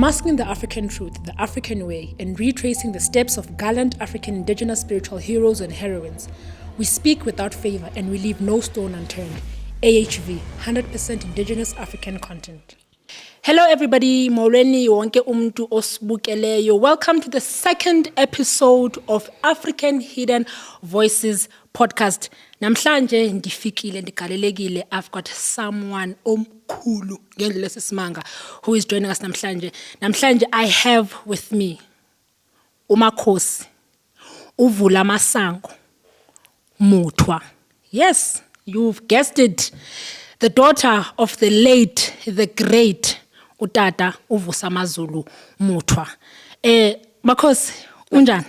Unmasking the African truth, the African way, and retracing the steps of gallant African indigenous spiritual heroes and heroines. We speak without favor and we leave no stone unturned. AHV, 100% indigenous African content. Hello everybody, Moreni wonke umntu osibukeleyo. Welcome to the second episode of African Hidden Voices podcast. Namhlanje ndifikile ndigalelekile. I've got someone omkhulu ngendlela sesimanga who is joining us namhlanje. Namhlanje I have with me uMakhosi Vusamazulu Mutwa. Yes, you've guessed it. The daughter of the late, the great Utata Vusamazulu Mutwa. Makhosi, unjani?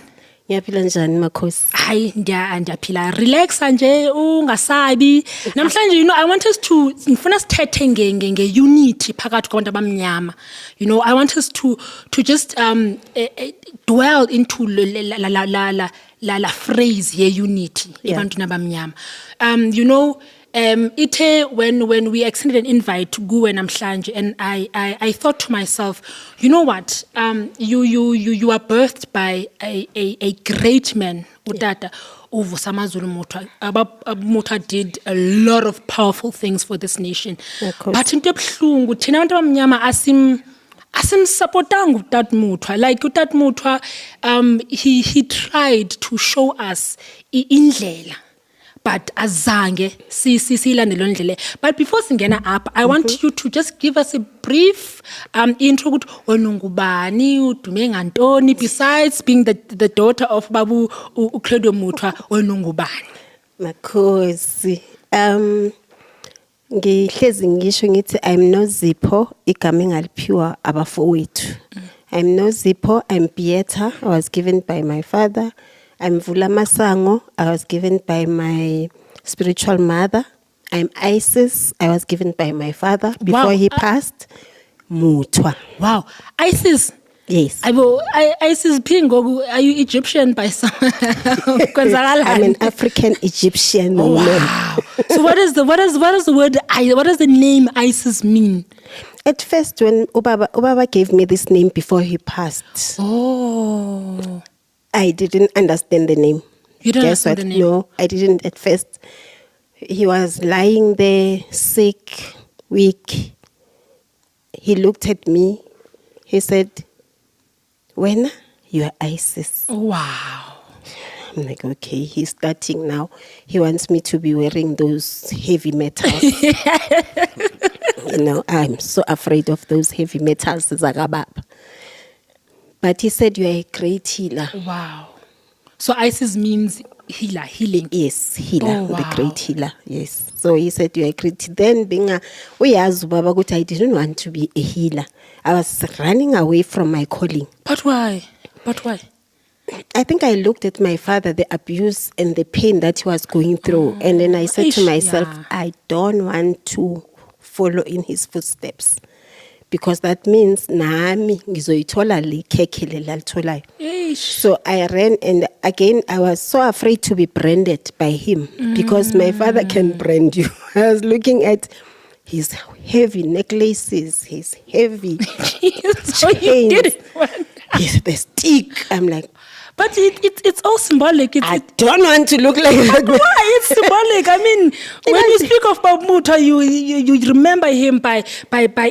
Ngiyaphila njani Makhosi? Hayi ndiyaphila. Relax nje ungasabi. Namhlanje I want us to ngifuna sithethe nge-unity phakathi kwabantu abamnyama. I want us to just dwell into la phrase ye-unity ebantwini abamnyama. Ite when we extended an invite to Guwe namhlanje, and I thought to myself, you know what? You are birthed by a great man, Utata Vusamazulu Mutwa. Mutwa did a lot of powerful things for this nation. But into buhlungu thina abantu abamnyama asimsupportanga uTata Mutwa. Like uTata Mutwa, he tried to show us indlela. But azange silandele ndlela. But before singena up, I want you to just give us a brief intro ukuthi wena ngubani, udume ngantoni, besides being the daughter of Babu Credo Mutwa, wena ngubani? Makhosi, ngihlezi ngisho ngithi I'm no Zipho, igama engaliphiwa abafowethu. I'm no Zipho, I'm Beata. I was given by my father. I'm Vusamazulu. I was given by my spiritual mother. I'm Isis. I was given by my father before he passed. Mutwa. Wow. Isis? Yes. Isis Pingo, are you Egyptian by some? I'm an African Egyptian. Oh, wow. So what does the word, what does the name Isis mean? At first, when Ubaba gave me this name before he passed. Oh. I didn't understand the name. You didn't understand the name? No, I didn't at first. He was lying there, sick, weak. He looked at me. He said, "Wena, you are Isis." Wow. I'm like, okay, he's starting now. He wants me to be wearing those heavy metals. I'm so afraid of those heavy metals, Zagabab. But he said, "You are a great healer." Wow. So Isis means healer, healing. Yes, healer, oh, wow. The great healer, yes. So he said, "You are a great." Then being I didn't want to be a healer. I was running away from my calling. But why? I think I looked at my father, the abuse and the pain that he was going through. And then I said to myself, I don't want to follow in his footsteps. Because that means nami ngizoyithola le khekhe le lalitholayo. So I ran, and again I was so afraid to be branded by him because my father can brand you. I was looking at his heavy necklaces, his heavy so you did it. The stick. I'm like, but it's all symbolic. I don't want to look like that. Why? It's symbolic. I mean, when you speak of Babu Mutwa, you remember him by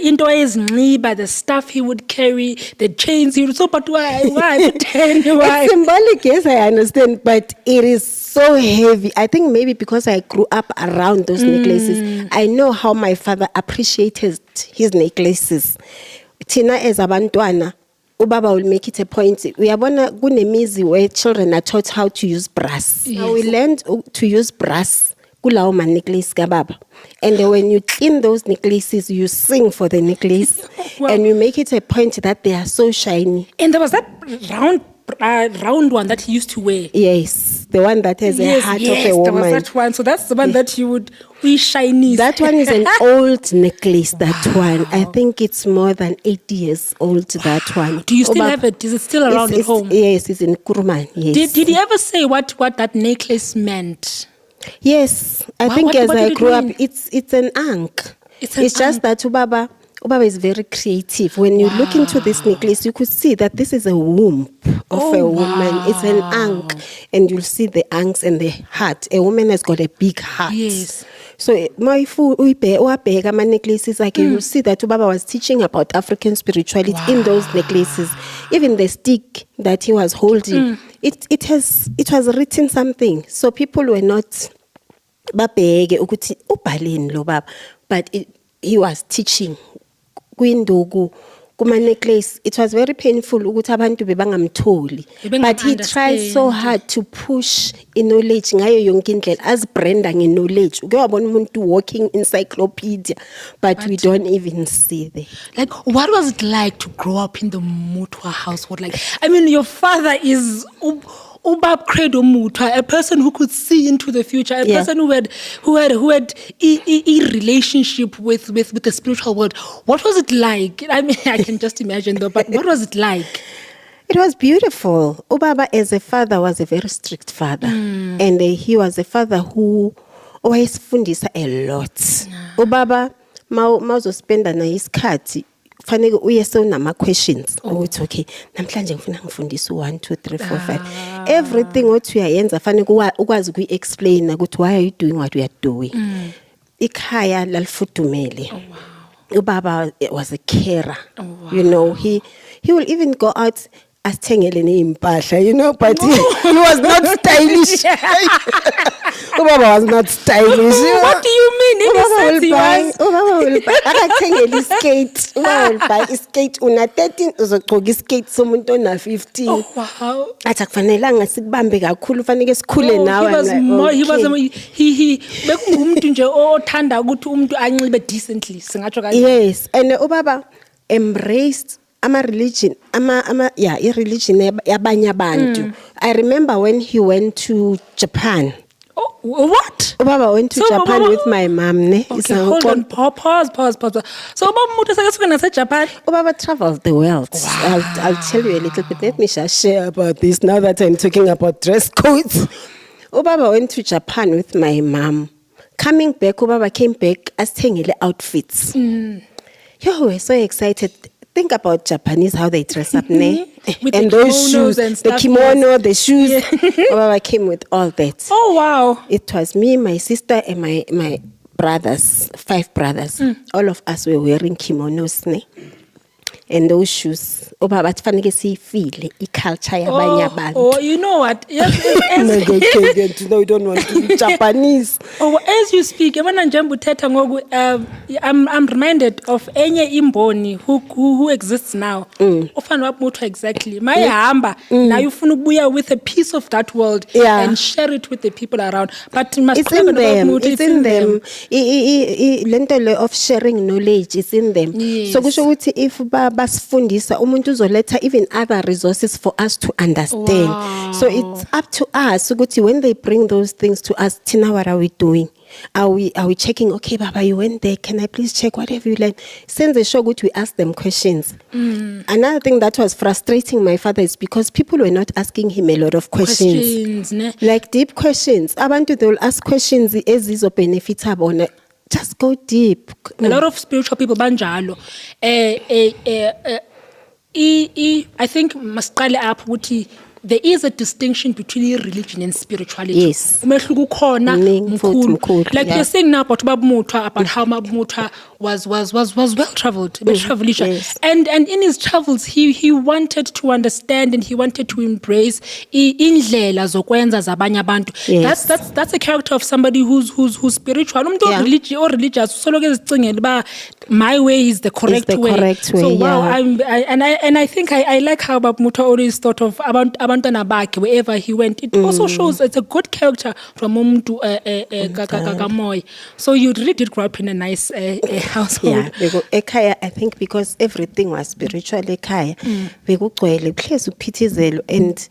into his knee, by the stuff he would carry, the chains he would. So, but why? Pretend why? It's symbolic, yes, I understand, but it is so heavy. I think maybe because I grew up around those necklaces, I know how my father appreciated his necklaces. Tina as abantwana. Ubaba will make it a point. We are kunemizi where children are taught how to use brass. Yes. Now we learned to use brass. Kulawo ma necklace kababa. And when you clean those necklaces, you sing for the necklace, wow. And you make it a point that they are so shiny. And there was that round one that he used to wear. Yes, the one that has a heart of a woman. There was that one. So that's the one that you would be shiny. That one is an old necklace, that one. I think it's more than 80 years old, that one. Do you still have it? Is it still around at home? Yes, it's in Kuruman. Yes. Did he ever say what that necklace meant? Yes, I think as I grew up, it's an ankh. It's just that Ubaba Ubaba is very creative. When you look into this necklace, you could see that this is a womb of a woman. It's an ankh, and you'll see the ankhs and the heart. A woman has got a big heart. Yes. So my necklaces, like you will see that Ubaba was teaching about African spirituality in those necklaces. Even the stick that he was holding, it was written something. So people were not babheke ukuthi ubhaleni lo baba, but he was teaching kwinduku kuma necklace. It was very painful ukuthi abantu bebangamtholi, but he tried so hard to push knowledge ngayo yonke indlela as branda knowledge. Uke wabona umuntu walking encyclopedia, but we don't even see that. Like, what was it like to grow up in the Mutwa household? Like, I mean, your father is Ahv Credo Mutwa, a person who could see into the future, a person who had a relationship with the spiritual world. What was it like? I mean, I can just imagine though, but what was it like? It was beautiful. Ubaba as a father was a very strict father, and he was a father who always fundisa a lot. Ubaba mawuzospenda na isikhathi fanele uyese unama questions ukuthi okay namhlanje ngifuna ngifundise 1 2 3 4 5 everything what uyayenza fanele ukwazi ukuexplain ukuthi why are you doing what we are doing. Ikhaya lalifudumele. Ubaba was a carer. You know, he will even go out asithengele neimpahla, you know, but he was not stylish. Ubaba was not stylish. What do you mean? Ubaba will buy akathengele skate. Ubaba will buy skate una 13 uzogqoka skate somuntu ona 15. Oh wow. Athi akufanelanga sikubambe kakhulu ufanele sikhule nawe. He bekungumuntu nje othanda ukuthi umuntu anxibe decently singatsho kanjalo. Yes, and ubaba embraced religion religion yabanye abantu. I remember when he went to Japan. Oh, what? Ubaba went to Japan with my mom. Okay, hold on. Pause. So Ubaba Mutwa sakasuka na Japan? Ubaba traveled the world. Wow. I'll tell you a little bit. Let me just share about this now that I'm talking about dress codes. Ubaba went to Japan with my mom. Coming back, Ubaba came back as asithengele outfits. We're so excited. Think about Japanese, how they dress up, and those shoes, and the kimono, the shoes. I came with all that. Oh wow! It was me, my sister, and my brothers, 5 brothers. All of us were wearing kimonos, and those shoes. Ubaba kufanele siyifile iculture yabanye abantu. Oh, you know what? Yes, no, we don't want to be Japanese. Oh, as you speak, when I'm reminded of enye imboni who exists now. Often Ahv Mutwa exactly. Mayahamba now you funa ukubuya with a piece of that world and share it with the people around. But it's in them. It's in them. Lento of sharing knowledge is in them. Yes. So kusho ukuthi if basifundisa umuntu uzoletha even other resources for us to understand. Wow. So it's up to us ukuthi when they bring those things to us, Tina, what are we doing? Are we checking? Okay, Baba, you went there. Can I please check? What have you learned? Since the show, we ask them questions. Another thing that was frustrating my father is because people were not asking him a lot of questions. Like deep questions. Abantu, they will ask questions as is benefitable. Just go deep. A lot of spiritual people banjalo. I think masiqale apho ukuthi there is a distinction between religion and spirituality. Yes. Umehluko ukhona mkhulu. Like you're saying now about Ahv Mutwa, about how Ahv Mutwa was well traveled, yes. And in his travels he wanted to understand and he wanted to embrace indlela zokwenza zabanye abantu. Yes. That's a character of somebody who's spiritual. Umuntu religious solo ke zicingela ba my way is the correct way. So wow, I think I like how Ahv Mutwa always thought of abantwana bakhe wherever he went. It also shows it's a good character from umuntu kakamoya. So you really did grow up in a nice household. Ekhaya, I think because everything was spiritual ekhaya, bekugcwele kuhlezi ukuphithizelo and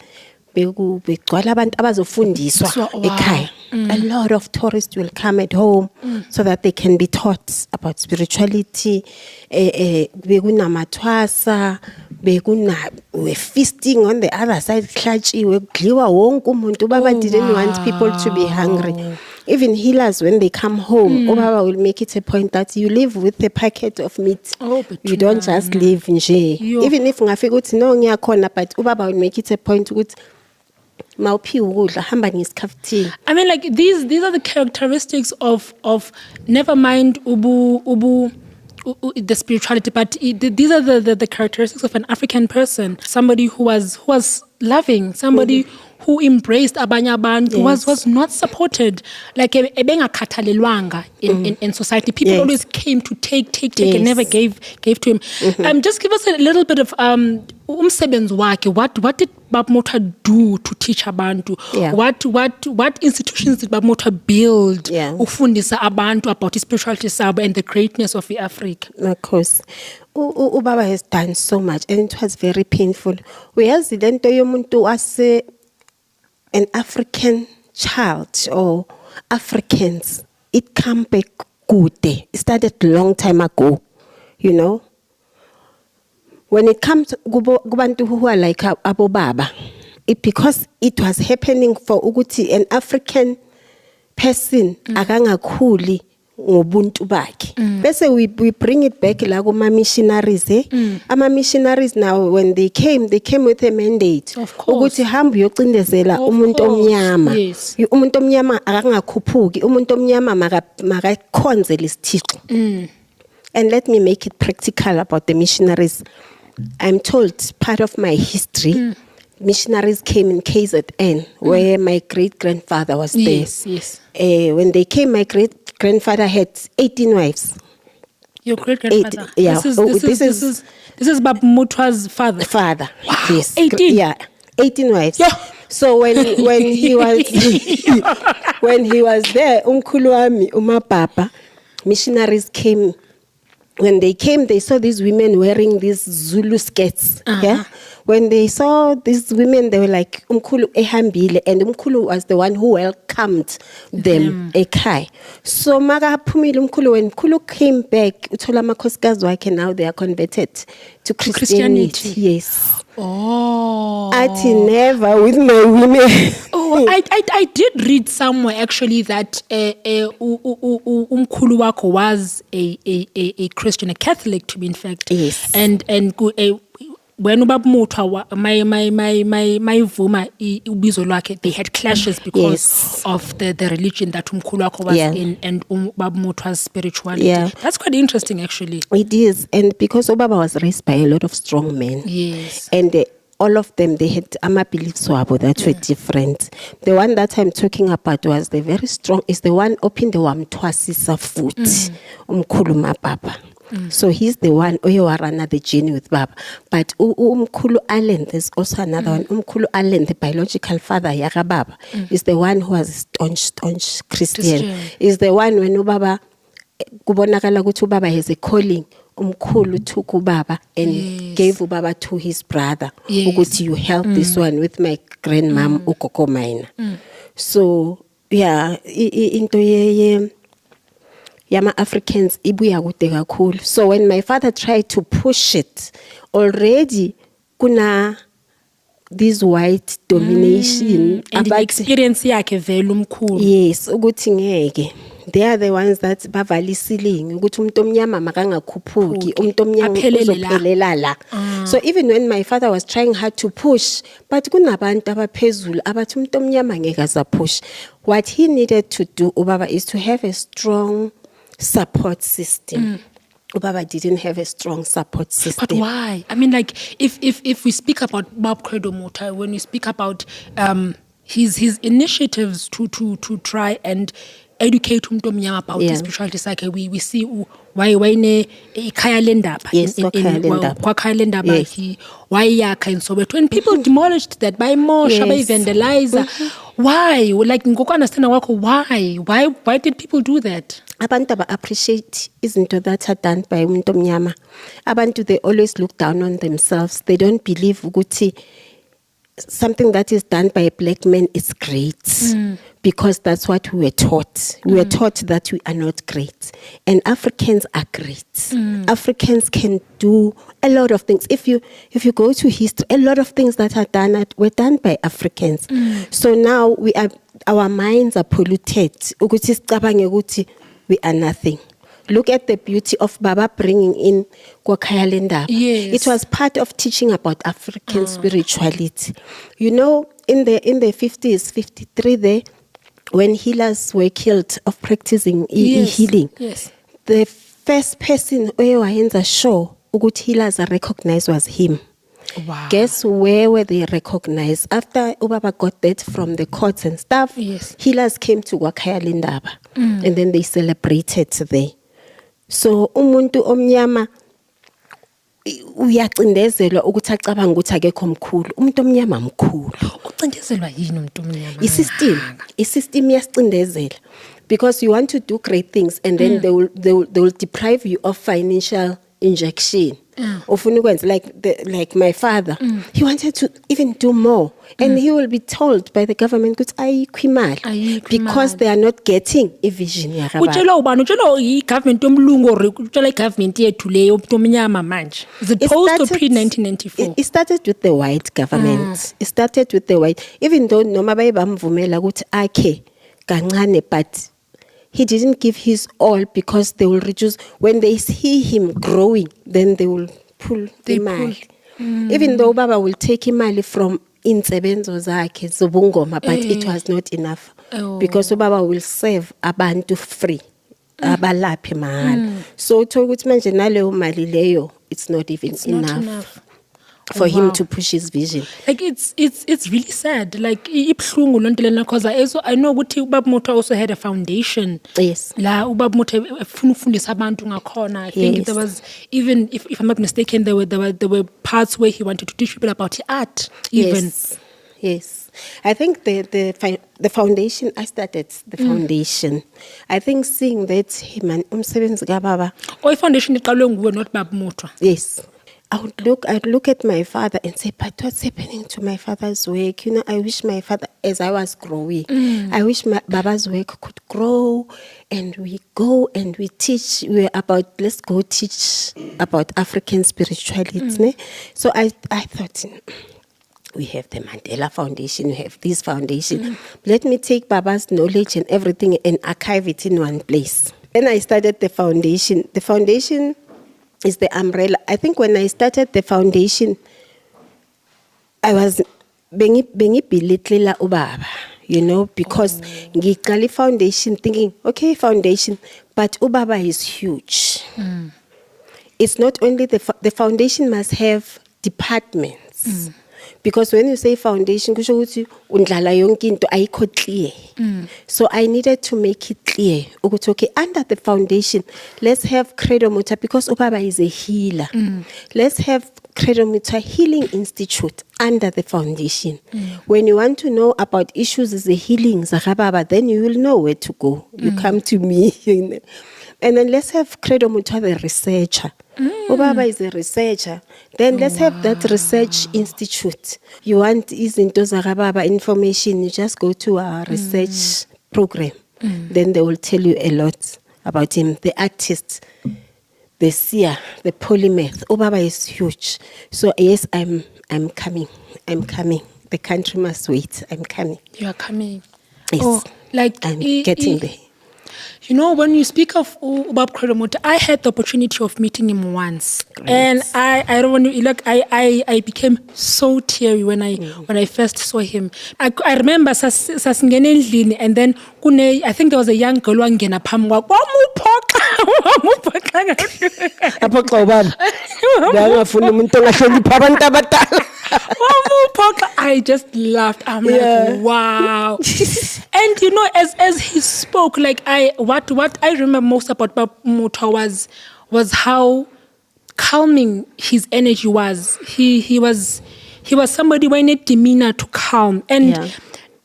bekugcwala abantu abazofundiswa ekhaya. A lot of tourists will come at home so that they can be taught about spirituality. Bekunamatwasa, we're feasting on the other side. Kudliwa wonke umuntu. Baba didn't want people to be hungry. Even healers, when they come home, Ubaba will make it a point that you live with a packet of meat. You don't just live nje. Even if ngafika uthi no ngiyakhona, but Ubaba will make it a point ukuthi mawuphiwa ukudla hamba ngesikhafuthini. I mean, like these are the characteristics of never mind the spirituality, but these are the characteristics of an African person, somebody who was loving, somebody who embraced abanye abantu, was not supported, like ebengakhathalelwanga in society. People always came to take and never gave to him. Just give us a little bit of umsebenzi wakhe. What did Baba Mutwa do to teach abantu? What institutions did Baba Mutwa build ufundisa abantu about spirituality sabo and the greatness of Africa? Of course. Ubaba has done so much, and it was very painful. Uyazi lento yomuntu wase an African child or Africans, it come back good. It started a long time ago, you know. When it comes to kubantu who are like Abo Baba, because it was happening for ukuthi an African person akangakhuli ngobuntu bakhe. Bese we bring it back la kuma missionaries. Ama missionaries now, when they came with a mandate ukuthi hamba uyocindezela umuntu omnyama. Umuntu omnyama akangakhuphuki, umuntu omnyama makakhonze lesithixo. And let me make it practical about the missionaries. I'm told part of my history, missionaries came in KZN, where my great-grandfather was there. Yes. When they came, my great-grandfather had 18 wives. Your great-grandfather? This is Baba Mutwa's father. Wow. Yes. 18? Yeah, 18 wives. Yeah. So when he was when he was there, umkhulu wami, umapapa, missionaries came. When they came, they saw these women wearing these Zulu skirts. Yeah. When they saw these women, they were like, Umkhulu ehambile, and Umkhulu was the one who welcomed them. Ekhaya. So maga phumile Umkhulu, when Umkhulu came back, uthola amakhosikazi wakhe now they are converted to Christianity. Yes. Oh. Ati never with my women. I did read somewhere actually that umkhulu wakho was a Christian, a Catholic to be in fact. Yes. And when Baba Mutwa my Vuma ubizo lwakhe, they had clashes because of the religion that umkhulu wakho was in, and Baba Mutwa's spirituality. That's quite interesting actually. It is, and because Obaba was raised by a lot of strong men. Yes. And all of them, they had beliefs that were different. The one that I'm talking about was the very strong, is the one opened the wamtwasisa foot, umkhulu mapapa. So he's the one oyowarana the journey with Baba. But umkhulu Allen, there's also another one. Umkhulu Allen, the biological father Yaga Baba, is the one who was staunch Christian. Is the one when Baba kubonakala ukuthi Baba has a calling. Umkhulu took Ubaba and gave Ubaba to his brother. Ukuthi you help this one with my grandmom ukoko mine. So into Yama Africans ibuya kude kakhulu. So when my father tried to push it, already kuna this white domination and the experience yakhe vele umkhulu. Yes, ukuthi ngeke. They are the ones that bavalisile ukuthi umuntu omnyama makangakhuphuki, umuntu omnyama uzophelela la. So even when my father was trying hard to push, but kunabantu abaphezulu abathi umuntu omnyama ngeke azapush. What he needed to do, Ubaba, is to have a strong support system. Ubaba didn't have a strong support system. But why? I mean, like, if we speak about Ahv Credo Mutwa, when we speak about his initiatives to try and educate umuntu omnyama about the spirituality cycle, we see why ne ikhaya lendaba kwakhaya lendaba why yakha in Soweto, when people demolished that by Mosha, by vandalizer. Why? Like ngoko understand wakho, why did people do that? Abantu appreciate izinto that are done by umuntu omnyama. Abantu, they always look down on themselves. They don't believe ukuthi something that is done by a black man is great, because that's what we were taught. We were taught that we are not great, and Africans are great. Africans can do a lot of things. If you go to history, a lot of things that are done were done by Africans. So now we are our minds are polluted. Ukuthi sicabange ukuthi we are nothing. Look at the beauty of Baba bringing in Kwakhaya Lendaba. Yes. It was part of teaching about African spirituality. You know, in the 50s, 53 there, when healers were killed of practicing healing, yes, the first person owayenza sure ukuthi healers are recognized was him. Wow. Guess where were they recognized? After Ubaba got that from the courts and stuff, yes, healers came to Kwakhaya Lendaba and then they celebrated there. So umuntu omnyama uyacindezelwa ukuthi acabanga ukuthi akekho omkhulu. Umuntu omnyama mkhulu. Ucindezelwa yini umuntu omnyama? I-system yasicindezela because you want to do great things and then they will deprive you of financial injection. Ofuna ukwenza like my father, he wanted to even do more and he will be told by the government ukuthi ayikho imali because they are not getting a vision yakababa. Utshela ubani? Utshela i-government yomlungu or utshela i-government yethu leyo umuntu omnyama manje? Is it post or pre-1994? It started with the white government. It started with the white, even though noma baye bamvumela ukuthi akhe kancane, but he didn't give his all because they will reduce. When they see him growing, then they will pull the imali. Even though Baba will take imali from insebenzo zakhe zobungoma, but it was not enough because Baba will serve abantu free. Abalaphe mahala. So uthola ukuthi manje naleyo mali leyo it's not even enough. For him to push his vision. Like it's really sad. Like ibhlungu lonto lena because I know ukuthi Ubaba Mutwa also had a foundation. Yes. La Ubaba Mutwa efuna ukufundisa abantu ngakhona. I think there was, even if I'm not mistaken, there were parts where he wanted to teach people about art even. Yes. I think the foundation, I started the foundation. I think seeing that him and umsebenzi kababa. Foundation iqalwe nguwe, not Baba Mutwa. Yes. I'd look at my father and say, but what's happening to my father's work? You know, I wish my father, as I was growing, I wish my Baba's work could grow and we go and we teach. Let's go teach about African spirituality. So I thought, we have the Mandela Foundation, we have this foundation. Let me take Baba's knowledge and everything and archive it in one place. Then I started the foundation. The foundation is the umbrella. I think when I started the foundation, I was belittling ubaba, you know, because ngiqala foundation thinking, okay, foundation, but ubaba is huge. It's not only the foundation must have departments. Because when you say foundation, kusho ukuthi undlala yonke into ayikho clear. So I needed to make it clear. Ukuthi okay, under the foundation, let's have Credo Mutwa because Ubaba is a healer. Let's have Credo Mutwa Healing Institute under the foundation. When you want to know about issues as a healing, Zakababa, then you will know where to go. You come to me. And then let's have Credo Mutwa the researcher. Ubaba is a researcher. Then let's have that research institute. You want izinto zakababa information, you just go to our research program. Then they will tell you a lot about him. The artist, the seer, the polymath. Ubaba is huge. So yes, I'm coming. The country must wait. I'm coming. You are coming. Yes. I'm getting there. You know, when you speak of Ubaba Credo Mutwa, I had the opportunity of meeting him once. Great. And I don't want to, like, I became so teary when I first saw him. I remember sasingene endlini, and then I think there was a young girl wangena phambi kwakhe. Wamuphoxa aphoxa ubaba. Ngangafuna umuntu ongahlonipha abantu abadala. I just laughed. I'm like, wow. And you know, as he spoke, like what I remember most about Baba Mutwa was how calming his energy was. He was somebody with a demeanor to calm. And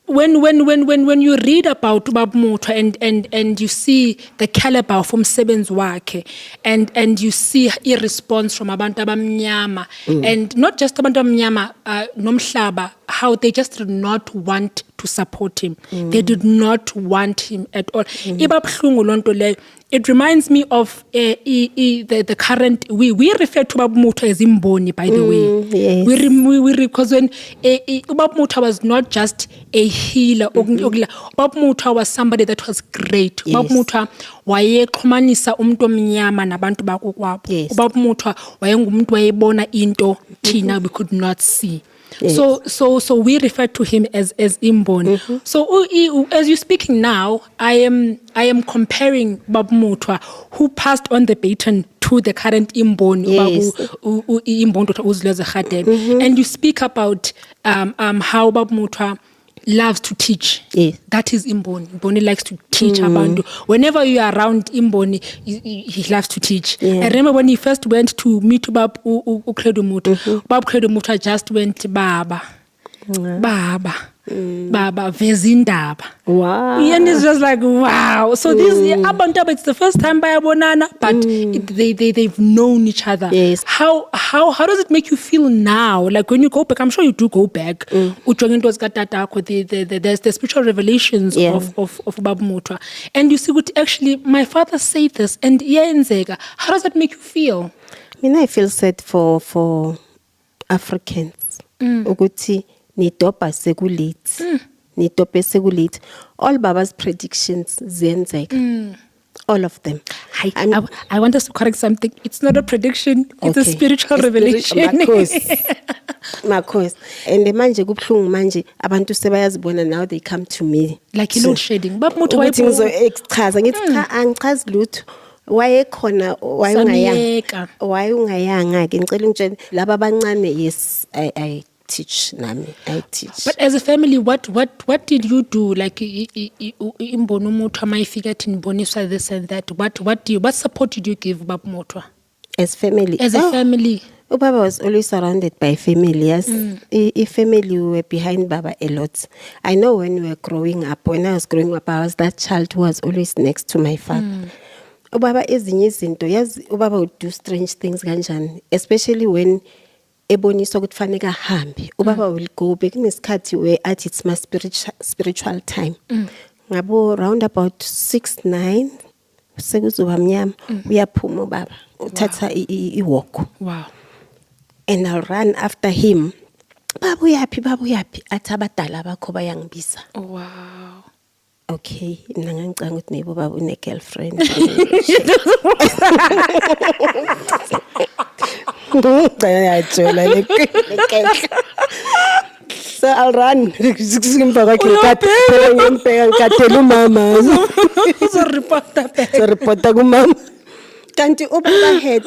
when you read about Baba Mutwa and you see the caliber from umsebenzi wakhe and you see a response from abantu abamnyama and not just abantu abamnyama nomhlaba how they just did not want to support him. They did not want him at all. It reminds me of the current. We refer to Ubaba Mutwa as Imboni, by the way. Yes. Because when Ubaba Mutwa was not just a healer, Ubaba Mutwa was somebody that was great. Ubaba Mutwa wayexhumanisa umuntu omnyama nabantu bakokwabo. Ubaba Mutwa wayengumuntu wayebona into thina we could not see. Yes. So we refer to him as Imboni. So as you're speaking now, I am comparing Ubaba Mutwa, who passed on the baton to the current Imboni, and you speak about how Ubaba Mutwa loves to teach. Yes. That is Imboni. Imboni likes to teach abantu. Whenever you are around Imboni, he loves to teach. I remember when he first went to meet Ahv Credo Mutwa, Ahv Credo Mutwa just went, Baba, vezindaba. Wow. And it's just like, wow. So this abantu, it's the first time by Abonana, but they've known each other. Yes. How does it make you feel now? Like when you go back, I'm sure you do go back. There's the spiritual revelations of Ubaba Mutwa. And you see what actually my father said this, and how does that make you feel? I feel sad for Africans. Ukuthi nitopa sekulit. All Baba's predictions zenzeka. All of them. I want us to correct something. It's not a prediction. It's a spiritual revelation. Makhosi. And manje kubhlungu manje abantu sebayazibona now they come to me. Like load shedding. Ubaba Mutwa ngizochaza ngithi cha angichazi lutho. Wayekhona wayungayanga ke ngicela ungitshele laba abancane. Yes, I teach nami. I teach. But as a family, what did you do? Like Imboni Mutwa mayifika thini boniswa this and that. What support did you give Ubaba Mutwa? As family. As a family. Baba was always surrounded by family. Yes, family were behind Baba a lot. I know when we were growing up. When I was growing up, I was that child who was always next to my father. Ubaba ezinye izinto yazi ubaba would do strange things kanjani, especially when eboniswa ukuthi fanele ahambe. Ubaba will go back kunesikhathi where at it's my spiritual time. Ngabo round about 6-9 sekuzoba mnyama uyaphuma ubaba uthatha iwalk. Wow. And I'll run after him. Babu yapi athi abadala bakho bayangibisa. Wow. Okay, ngangicanga ukuthi nebo baba une girlfriend. So I'll run. Kanti ubaba had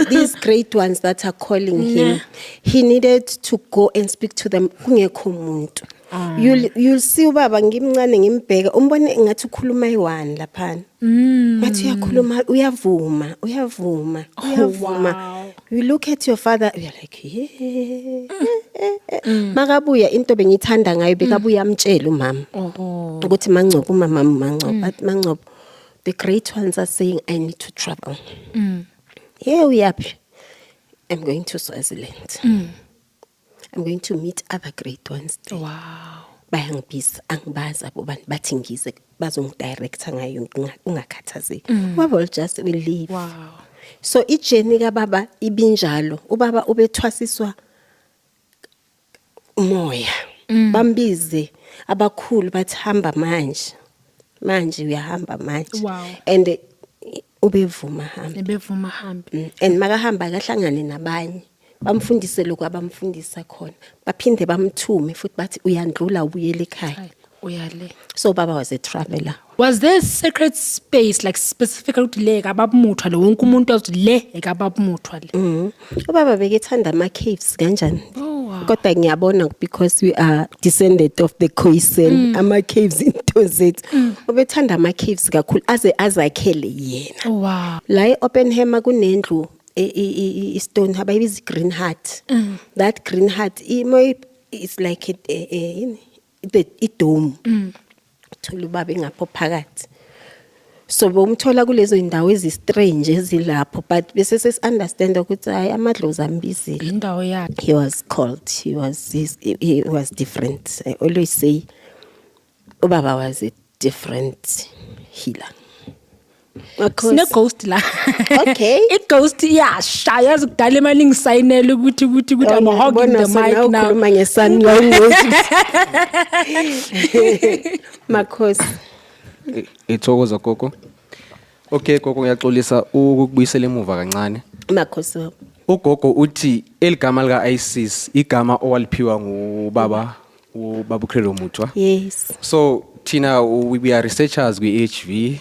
these great ones that are calling him. He needed to go and speak to them. Kungekho umuntu. You'll see ubaba ngimncane ngimbheka umbone ngathi ukhuluma i1 laphana. Ngathi uyakhuluma uyavuma. You look at your father, you're like, makabuya into bengithanda ngayo bekabuya amtshela umama. Ukuthi mangcobo umama mangcobo. The great ones are saying, I need to travel. Here we are. I'm going to Swaziland. I'm going to meet other great ones there. Wow. Bayangibisa angibaza abo bantu bathi ngize bazongidirecta ngayo ungakhathazeki. Ubaba will just will leave. Wow. So ijourney kababa ibinjalo. Ubaba ubethwasiswa umoya. Bambize abakhulu bathi hamba manje uyahamba manje. Wow. And ubevuma hamba. Ebevuma hamba. And makahamba akahlangane nabanye. Bamfundise lokho abamfundisa khona. Baphinde bamthume futhi bathi uyandlula ubuyele ekhaya. Uyale. So Baba was a traveler. Was there a sacred space like specifically ukuthi le kaBaba Mutwa lo wonke umuntu athi le kaBaba Mutwa le? Ubaba bekethanda ama caves kanjani? Oh wow. Kodwa ngiyabona because we are descendant of the Khoisan, ama caves into zethu. Ubethanda ama caves kakhulu azakhele yena. Oh wow. La Oppenheimer kunendlu stone habayibiza green heart. That green heart is like a dome. Thola ubaba ngapho phakathi. So bomthola kulezo indawo ezistrange ezilapho, but bese understand ukuthi hayi amadlozi ambizile. Indawo yakhe. He was called. He was different. I always say ubaba was a different healer. Sine ghost la. Okay. It ghost shaya zikudala imali ngisayinele ukuthi I'm hogging the mic now. Ukhuluma ngesun language. Makhosi. Ithokoza gogo. Okay gogo ngiyaxolisa ukubuyisela emuva kancane. Makhosi wami. Ugogo uthi eligama lika ISIS igama owaliphiwa ngubaba Credo Mutwa. Yes. So Tina, we are researchers HV.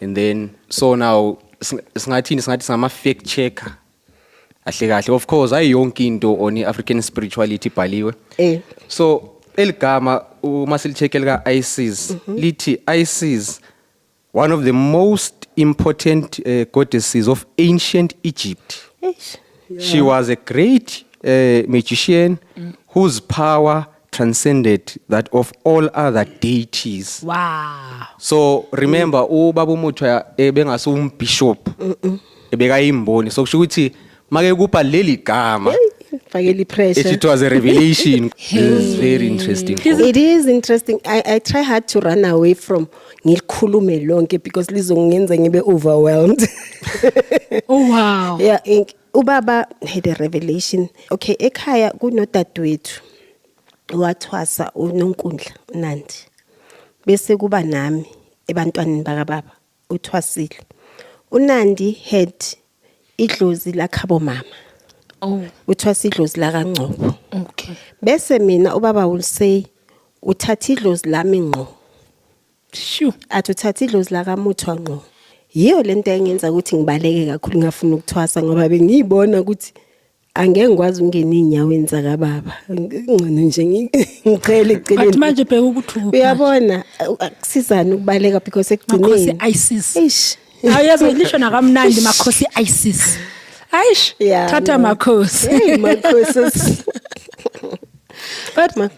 And then so now singathi sama fact checker. Kahle of course ayonke into on African spirituality ibhaliwe. So eligama uma silicheckela ka ISIS lithi ISIS, one of the most important goddesses of ancient Egypt. Yeah. She was a great magician whose power transcended that of all other deities. Wow. So remember ubaba uMutwa ebengase umbishop ebeka imboni, so kusho ukuthi make kupha leli gama fakeli pressure. It was a revelation. It's very interesting. It is interesting. I try hard to run away from ngilikhulume lonke because lizongenza ngibe overwhelmed. Oh wow. Yeah, ubaba had a revelation. Okay, ekhaya kunodadewethu wathwasa uNonkundla Nandi. Bese kuba nami ebantwaneni bakababa uthwasile. uNandi had idlozi lakhabo mama. Oh. Uthwasa idlozi la kaNgcobo. Okay. Bese mina ubaba will say uthatha idlozi lami ngqo. Shu. Athi uthatha idlozi la kaMutwa ngqo. Yiyo lento engenza ukuthi ngibaleke kakhulu ngafuna ukuthwasa ngoba bengiyibona ukuthi angeke ngikwazi ukungena inyaweni zakababa. Ngcono nje ngiqhele eceleni. But manje bheka ukuthi uyabona akusizana ukubaleka because ekugcineni makhosi ISIS. Eish. Awuyazi lisho nakamnandi makhosi ISIS. Aish. Yeah, Tata makhosi. Hey makhosi. But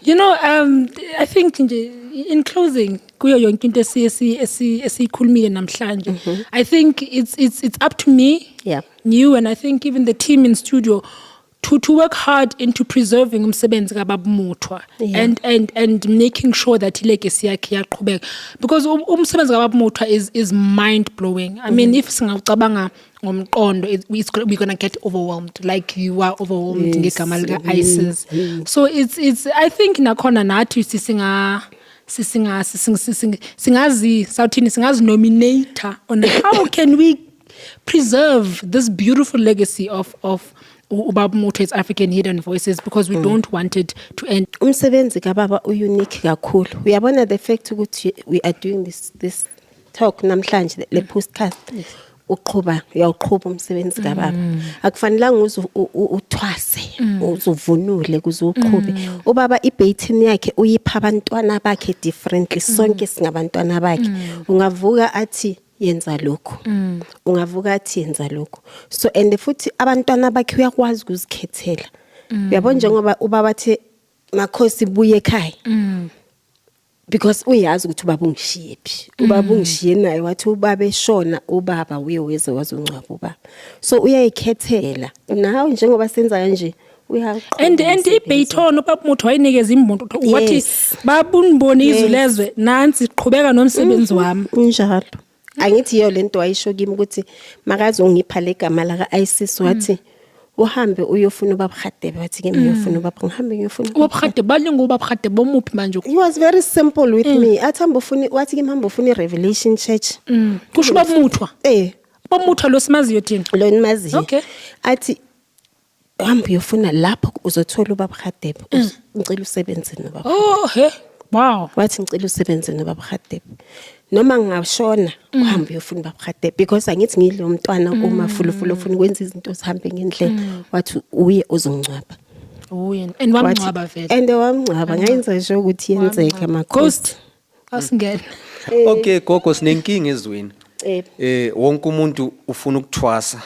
you know, I think in closing, kuyo yonke into esikhulumile namhlanje, I think it's up to me, you, and I think even the team in studio to work hard into preserving umsebenzi kaBaba Mutwa and making sure that legacy yakhe iyaqhubeka, because umsebenzi kaBaba Mutwa is mind blowing. I mean, if singacabanga ngomqondo, we're going to get overwhelmed like you are overwhelmed ngegama lika ISIS. So it's I think nakhona nathi singazi nominator on how can we preserve this beautiful legacy of Ubaba Mutwa's African Hidden Voices, because we don't want it to end. Umsebenzi kaBaba unique kakhulu. Uyabona the fact ukuthi we are doing this talk namhlanje, le podcast. Uqhuba uyaqhuba umsebenzi kaBaba. Akufanelanga uthwase, uzuvunule kuze uqhube. Ubaba ibaitin yakhe uyipha abantwana bakhe differently. Sonke singabantwana bakhe. Ungavuka athi yenza lokho. Ungavuka athi yenza lokho. So and futhi abantwana bakhe uyakwazi ukuzikhethela. Uyabona njengoba ubaba athi makhosi buye ekhaya. Because uyazi ukuthi ubaba ungishiye phi. Ubaba ungishiye naye wathi ubaba eshona ubaba uyeweze wazongcwaba ubaba. So uyayikhethela. Nawe njengoba senza kanje and ibeyithona uBaba Mutwa wayinikeza imbonto wathi babunibone izwi lezwe nansi siqhubeka nomsebenzi wami. Njalo. Angithi yiyo lento wayisho kimi ukuthi makazi ungipha legama la kaISIS wathi uhambe uyofuna uBaba Khadebe, wathi ke ngiyofuna uBaba ngihambe ngiyofuna uBaba Khadebe. Balingo uBaba Khadebe bomuphi manje? He was very simple with me. Athamba ufuna wathi ke mhamba ufuna iRevelation Church. Kusho uBaba Mutwa. uBaba Mutwa lo simaziyo thina. Lo nimaziyo. Okay. Athi hamba uyofuna lapho uzothola uBaba Khadebe. Ngicela usebenze noBaba. Oh he. Wow. Wathi ngicela usebenze noBaba Khadebe. Noma ngashona uhamba uyofuna uBaba Khadebe, because angithi ngidle umntwana uma fulufulu ufuna ukwenza izinto zihambe ngendlela. Wathi uye uzongcwaba. Uye and wamncwaba vele. And wamncwaba ngayenza nje ukuthi yenzeke makhosi. Asingena. Okay gogo, sinenkinga ezweni. wonke umuntu ufuna ukuthwasa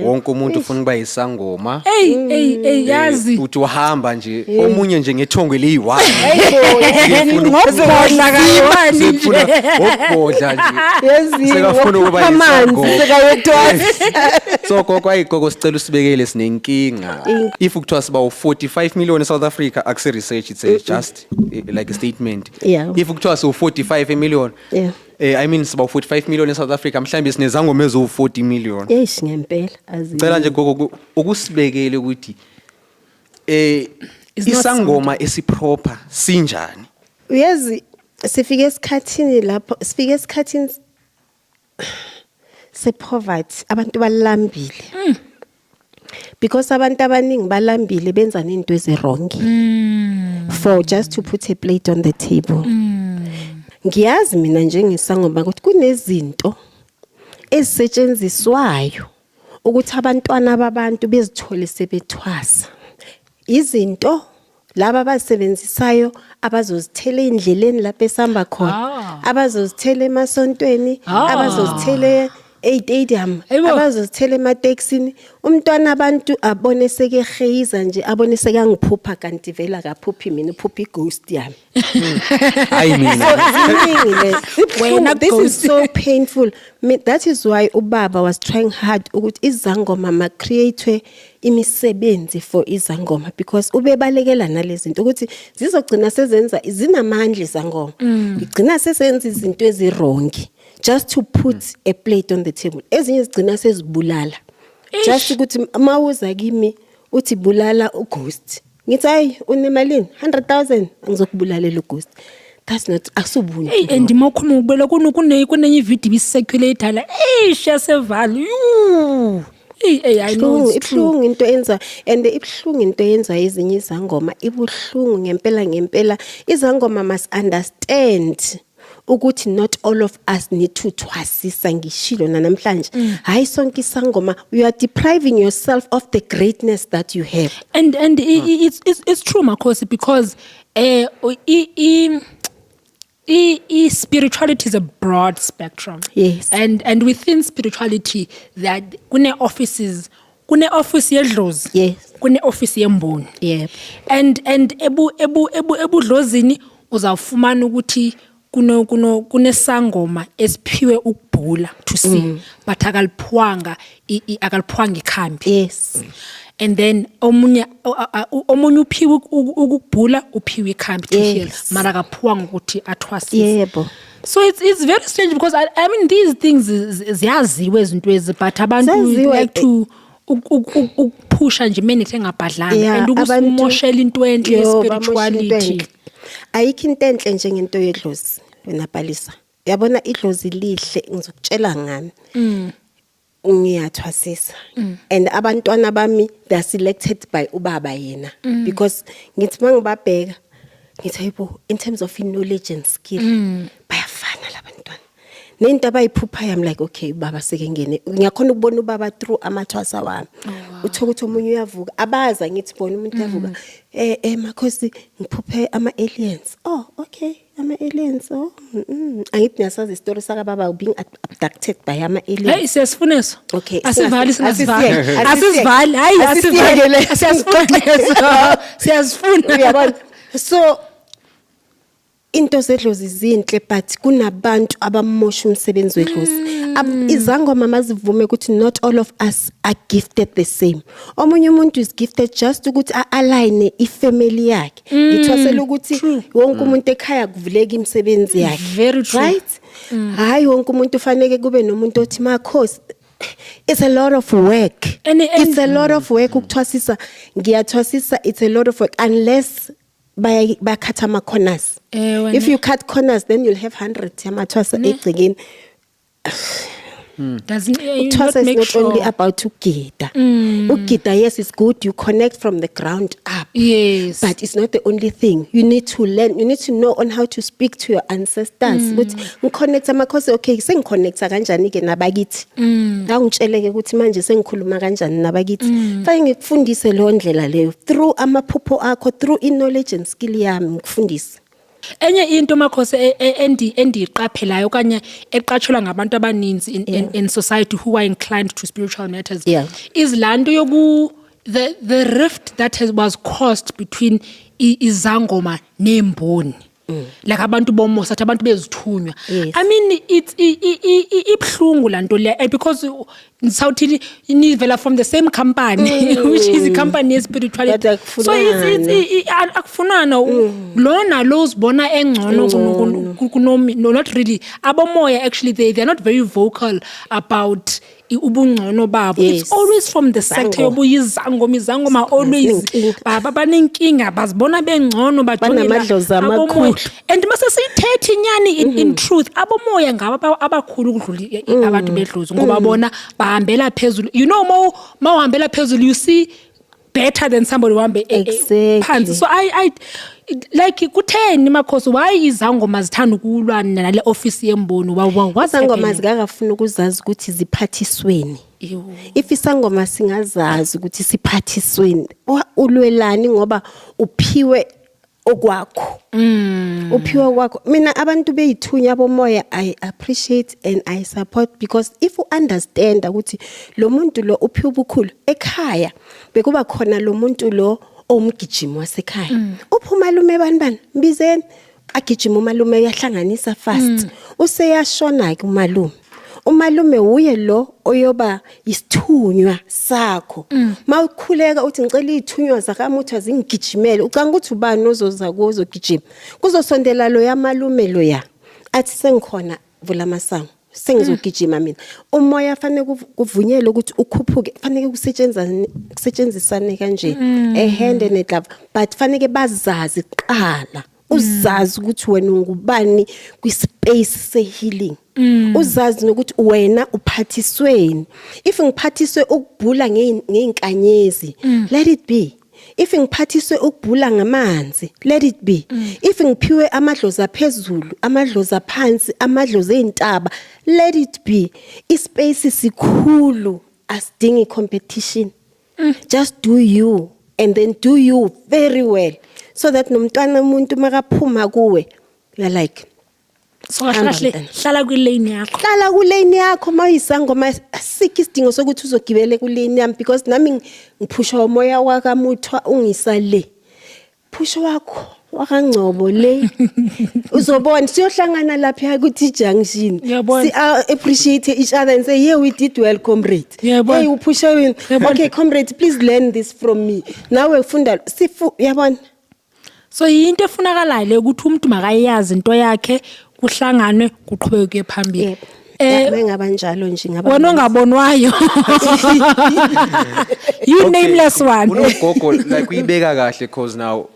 wonke umuntu ufuna ukuba isangoma yazi uthi wahamba nje omunye nje ngethongo leyi1 ukubhodla nje sekafuna ukuba isangoma so gogo sicela usibekele sinenkinga if ukuthiwa siba 45 million eSouth Africa akuse research it's just like a statement if ukuthiwa so 45 million I mean siba 45 million eSouth Africa mhlambe sinezangoma ezo 40 million ngempela azi cela nje gogo ukusibekele ukuthi isangoma esiproper sinjani uyazi sifike esikhathini se-poverty abantu balambile because abantu abaningi balambile benza into ezirong for just to put a plate on the table ngiyazi mina njengesangoma ukuthi kunezinto ezisetshenziswayo ukuthi abantwana babantu bezithole sebethwasa izinto laba abasebenzisayo abazozithela endleleni lapho esamba khona abazozithela emasontweni abazozithela stadium abazozithela emateksini umntwana abantu abone sekeheyiza nje abone sekangiphupha kanti vela akaphuphi mina uphupha ighost yami hayi mina this is so painful that is why ubaba was trying hard ukuthi izangoma ma create imisebenzi for izangoma because ubebalekela nalezi zinto ukuthi zizogcina sezenza izinamandla izangoma igcina sesenza izinto ezirongi just to put a plate on the table ezinye zigcina sezibulala just ukuthi mawuza kimi uthi bulala ughost ngithi hayi unemalini 100,000 angizokubulalela ughost that's not akusubuntu and mokhuluma ubela kunenye ivideo biseculator la yasevali I know it's true into enza and ibhlungu into yenza ezinye izangoma ibuhlungu ngempela izangoma must understand ukuthi not all of us need to thwasisa ngishilo namhlanje hayi sonke isangoma you are depriving yourself of the greatness that you have and it's true Makhosi because spirituality is a broad spectrum. Yes. And within spirituality that kune office yedlozi. Yes. Kune office yemboni. Yeah. And ebudlozini uzawufumana ukuthi kune sangoma esiphiwe ukubhula to sing but akaliphuanga ikhambi. Yes. And then omunye uphiwe ukubhula uphiwe ikhambi to heal mara akaphuanga ukuthi athwasise. Yebo. So it's very strange because I mean these things ziyaziwe izinto ezi but abantu like to ukupusha nje menethe ngabhadlanga and ukumoshela into enhle spirituality. Ayikho into enhle njengento yedlozi wena Palisa. Uyabona idlozi lihle ngizokutshela ngami. Ngiyathwasisa and abantwana bami they are selected by ubaba yena because ngithi mangibabheka ngithi hayibo in terms of knowledge and skill bayafana labantwana nento abayiphupha yami like okay baba seke ngene ngiyakhona ukubona ubaba through amathwasa wami uthola ukuthi omunye uyavuka abaza ngithi bona umuntu uyavuka Makhosi ngiphuphe ama aliens okay ama aliens angithi nasazi story saka baba being abducted by ama aliens hey siyasifuna eso okay asivali siyasifuna uyabona so into zedlozi zinhle but kunabantu abamosha umsebenzi wedlozi izangoma mazivume ukuthi not all of us are gifted the same omunye umuntu is gifted just ukuthi align ifamily yakhe ngithwasela ukuthi wonke umuntu ekhaya kuvuleka imisebenzi yakhe very true right hayi wonke umuntu ufanele kube nomuntu othi Makhosi it's a lot of work it's a lot of work ukuthwasisa ngiyathwasisa it's a lot of work unless by cut ama corners if you cut corners then you'll have 100 yamathwasa egcikeni doesn't not make sure only about ukugida ukugida yes it's good you connect from the ground up yes but it's not the only thing you need to learn you need to know on how to speak to your ancestors ukuthi ngiconnect amakhosi okay sengiconnecta kanjani ke nabakithi ngangitsheleke ukuthi manje sengikhuluma kanjani nabakithi fanele ngikufundise lo ndlela leyo through amaphupho akho through knowledge and skill yami ngikufundise Enye into makhosi endiyiqaphelayo okanye eqatshelwa ngabantu abaninzi in society who are inclined to spiritual matters is lanto yoku the rift that was caused between izangoma nemboni. Like abantu bomosa abantu bezithunywa. I mean it's ibhlungu lanto le because Southini nivela from the same company which is a company spirituality. So it's akufunana lona los bona engcono no not really abomoya actually they're not very vocal about ubungcono babo. It's always from the sector izangoma always babanenkinga bazibona bengcono banamadlozi amakhulu and mase siyithethi nyani in truth abomoya ngaba abakhulu ukudlula abantu bedlozi ngoba bona bahambela phezulu. You know mawuhambela phezulu you see better than somebody wambe phansi. So I like kutheni makhosi why izangoma zithanda ukulwa nale office yemboni wazangoma zikafuna ukuzazi ukuthi ziphathisweni. If isangoma singazazi ukuthi siphathisweni ulwelani ngoba uphiwe okwakho uphiwe kwakho. Mina abantu beyithunya bomoya I appreciate and I support because if you understand ukuthi lo muntu lo uphiwe ubukhulu ekhaya bekuba khona lo muntu lo omgijimo wasekhaya uphuma malume banibani mbizeni agijima umalume uyahlanganisa fast useyashona ke umalume uye lo oyoba isithunywa sakho mawukhuleka uthi ngicela izithunywa zakamutha zingigijimele ucanga ukuthi ubani ozoza kuzogijima kuzosondela lo yamalume lo ya athi sengikhona Vusamazulu sengizogijima mina umoya fanele kuvunyelwe ukuthi ukhuphuke fanele kusetshenzisane kanje a hand and a glove but fanele bazazi qala uzazi ukuthi wena ungubani kwispace sehealing uzazi nokuthi wena uphathisweni if ngiphathiswe ukubhula ngeinkanyezi let it be. If ngiphathiswe ukubhula ngamanzi let it be. If ngiphiwe amadlozi aphezulu amadlozi aphansi amadlozi eintaba let it be. Ispace sikhulu asidingi competition. Just do you and then do you very well so that nomntwana umuntu makaphuma kuwe like so hlala kulane yakho mayisangoma asikho isidingo sokuthi uzogibele kulane yami because nami ngiphusha umoya wakamuthwa ungisale phusha wakho wakangcobo le uzobona siyohlangana lapha kuthi junction si appreciate each other and say yeah we did well comrade hey uphusha wena okay comrade please learn this from me nawe ufunda sifu yabona so into efunakalayo ukuthi umuntu makayazi into yakhe kuhlanganwe kuqhubeke phambili ngaba njalo nje ngaba wona ongabonwayo you nameless one unogogo like uyibeka kahle because now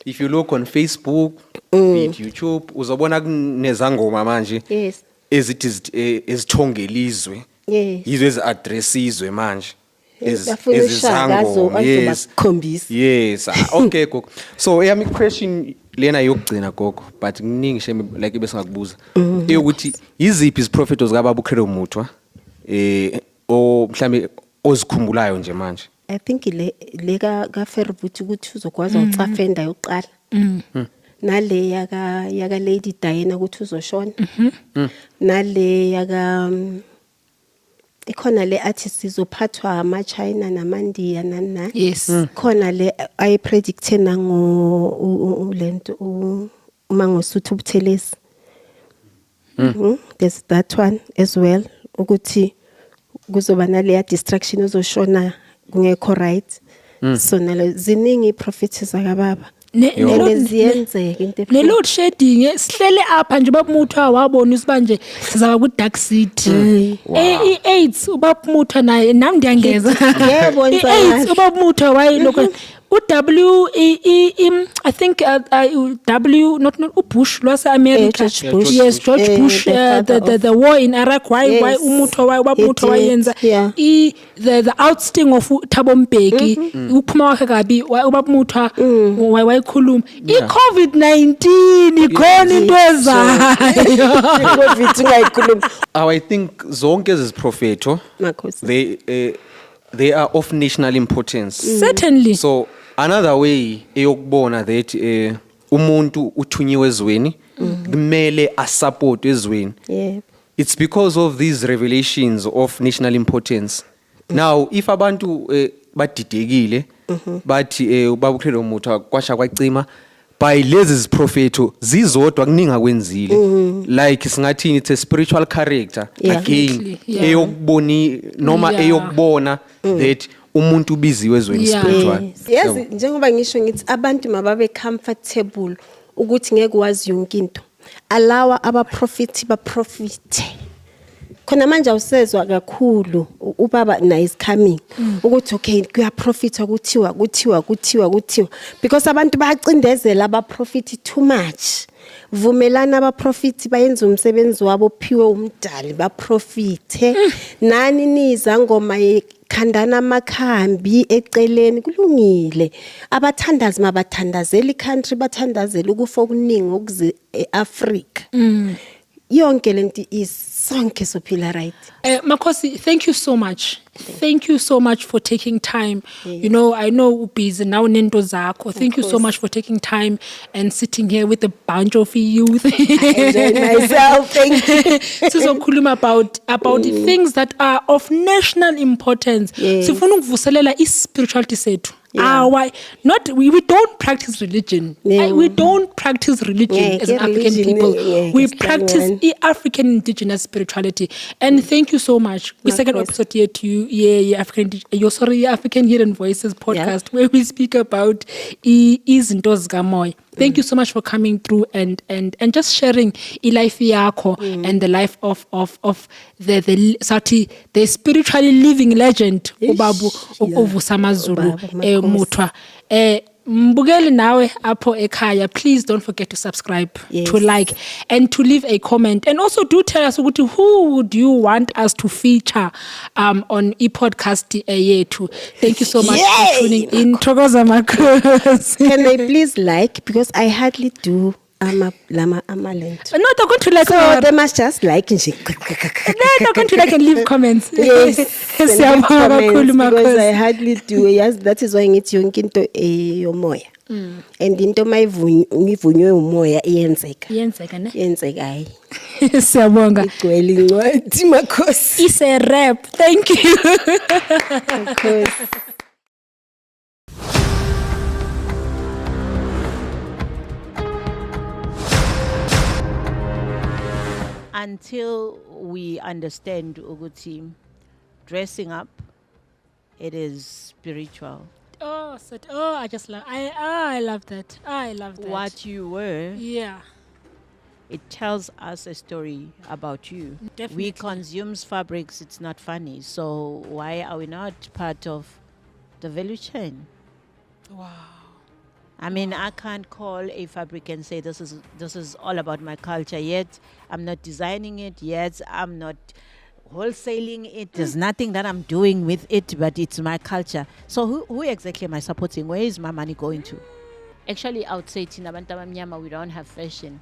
if you look on Facebook YouTube uzobona kunezangoma manje ezithi ezithongelizwe yizo eziaddressizwe manje ezizangoma ezobakhombisa yes okay gogo so yami question lena yokugcina gogo but nginingi shame like bese ngakubuza eyokuthi iziphi iziprophetos kaBaba uCredo Mutwa o mhlambe ozikhumbulayo nje manje I think le ka Fervuti ukuthi uzokwazi ucafenda yokuqala nale yaka Lady Diana ukuthi uzoshona nale yaka ikhona le athi sizophathwa ama-China namaNdiya nana yes khona le ayipredict nango lento uMangosuthu Buthelezi there's that one as well ukuthi kuzoba nale distraction uzoshona kungekho right so nalo ziningi prophets zakaBaba neziyenzeke into le load shedding sihlele apha nje Baba Mutwa wabona isiba nje sizaba ku dark city i8 uBaba Mutwa naye nami ndiyangeza yebo i8 uBaba Mutwa wayiloko I think W not Bush Los America yes George Bush the war in Iraq why Mutwa Baba Mutwa wayenza the ousting of Thabo Mbeki uphuma wakhe kabi uBaba Mutwa wayikhuluma iCovid-19 ikhona into ezayo COVID ungayikhuluma I think zonke ezipropheto they are of national importance certainly so another way eyokubona that umuntu uthunyiwe ezweni kumele asupport ezweni. Yeah. It's because of these revelations of national importance. Now if abantu badidekile bathi ubaba Credo Mutwa kwasha kwacima by lezi ziprofeto zizodwa kuninga kwenzile, like singathini, it's a spiritual character again eyokuboni noma eyokubona that umuntu ubiziwe ezweni spiritual. Yes, njengoba ngisho ngithi abantu mababe comfortable ukuthi ngeke wazi yonke into, allow abaprofiti baprofite. Khona manje awusezwa kakhulu ubaba na is coming ukuthi okay kuyaprofitwa kuthiwa because abantu bayacindezela abaprofiti too much. Vumelana abaprofiti bayenza umsebenzi wabo phiwe umdali baprofite. Nani niza ngoma khandana amakhambi eceleni kulungile. Abathandazi mabathandazela iCountry, bathandazela ukufa okuningi okuze eAfrica. Yonke lento is sonke sophila right. Makhosi, thank you so much. Thank you so much for taking time. You know, I know busy now nento zakho. Thank you so much for taking time and sitting here with a bunch of youth. I enjoyed myself. Thank you. Sizokhuluma about things that are of national importance. Sifuna ukuvuselela spirituality sethu. Why not? We don't practice religion. We don't practice religion as an African people. We practice African indigenous spirituality. And thank you so much. We second episode here to you, African Hidden Voices podcast, where we speak about izinto zikamoya. Thank you so much for coming through and just sharing life yakho and the life of the spiritually living legend ubabu Vusamazulu Mutwa. Mbukeli nawe apho ekhaya, please don't forget to subscribe, to like, and to leave a comment, and also do tell us who would you want us to feature on podcast yethu. Thank you so much for tuning in. Thokoza Makhosi. Can they please like, because I hardly do lama lento. No, they're going to like. So they must just like and they're going to like and leave comments. Yes, and leave comments, because I hardly do. Yes, that is why ngithi yonke into yomoya. And into mayivunywe umoya iyenzeka. Ne? Iyenzeka hayi. Siyabonga. Igcwele incwadi Makhosi. It's a rap. Thank you. Of course. Until we understand ukuthi dressing up, it is spiritual. I love that. I love that. What you wear, it tells us a story about you. Definitely. We consume fabrics, it's not funny. So why are we not part of the value chain? Wow. I mean, I can't call a fabric and say this is all about my culture, yet I'm not designing it, yet I'm not wholesaling it. There's nothing that I'm doing with it, but it's my culture. So who exactly am I supporting? Where is my money going to? Actually, I would say Tina Bantu Abamnyama, we don't have fashion.